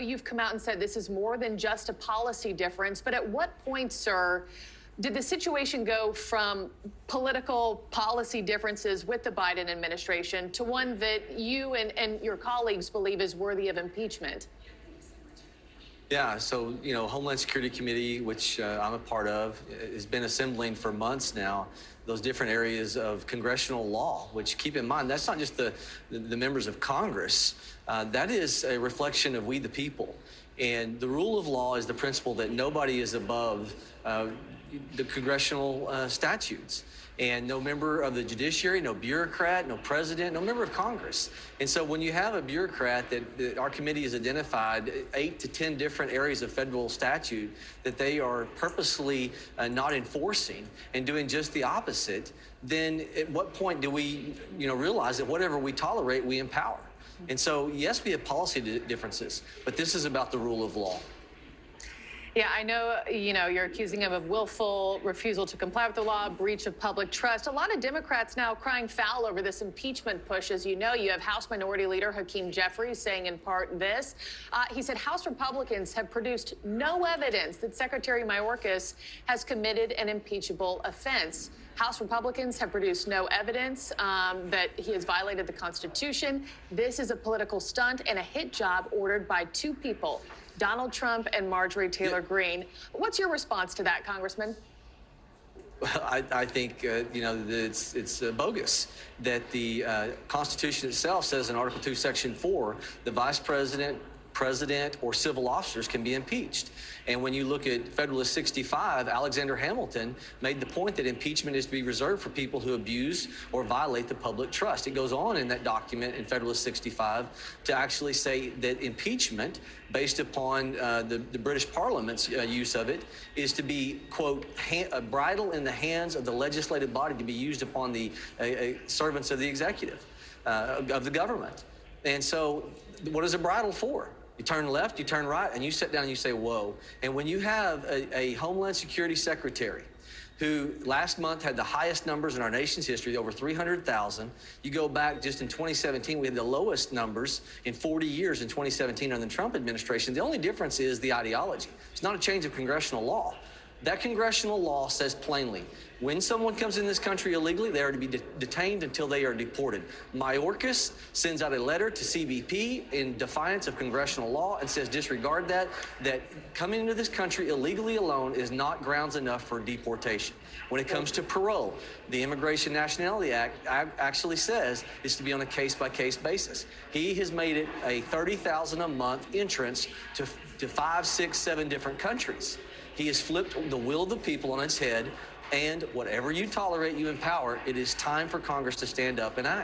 you've come out and said this is more than just a policy difference, but at what point, sir, did the situation go from political policy differences with the Biden administration to one that you and your colleagues believe is worthy of impeachment? Yeah, so, Homeland Security Committee, which I'm a part of, has been assembling for months now those different areas of congressional law, which, keep in mind, that's not just the members of Congress. That is a reflection of we the people. And the rule of law is the principle that nobody is above the congressional statutes. And no member of the judiciary, no bureaucrat, no president, no member of Congress. And so when you have a bureaucrat that our committee has identified 8 to 10 different areas of federal statute that they are purposely not enforcing and doing just the opposite, then at what point do we realize that whatever we tolerate, we empower? And so, yes, we have policy differences, but this is about the rule of law. Yeah, I know, you're accusing him of willful refusal to comply with the law, breach of public trust. A lot of Democrats now crying foul over this impeachment push. As you know, you have House Minority Leader Hakeem Jeffries saying in part this. He said House Republicans have produced no evidence that Secretary Mayorkas has committed an impeachable offense. House Republicans have produced no evidence that he has violated the Constitution. This is a political stunt and a hit job ordered by two people, Donald Trump and Marjorie Taylor Greene. What's your response to that, Congressman? Well, I think, it's bogus that the Constitution itself says in Article 2, Section 4, the vice president, president, or civil officers can be impeached. And when you look at Federalist 65, Alexander Hamilton made the point that impeachment is to be reserved for people who abuse or violate the public trust. It goes on in that document in Federalist 65 to actually say that impeachment, based upon the British Parliament's use of it, is to be, quote, a bridle in the hands of the legislative body to be used upon the servants of the executive, of the government. And so what is a bridle for? You turn left, you turn right, and you sit down and you say, whoa. And when you have a Homeland Security Secretary who last month had the highest numbers in our nation's history, over 300,000. You go back just in 2017, we had the lowest numbers in 40 years in 2017 under the Trump administration. The only difference is the ideology. It's not a change of congressional law. That congressional law says plainly, when someone comes in this country illegally, they are to be detained until they are deported. Mayorkas sends out a letter to CBP in defiance of congressional law and says disregard that coming into this country illegally alone is not grounds enough for deportation. When it comes to parole, the Immigration Nationality Act actually says it's to be on a case-by-case basis. He has made it a $30,000 a month entrance to 5, 6, 7 different countries. He has flipped the will of the people on its head, and whatever you tolerate, you empower. It is time for Congress to stand up and act.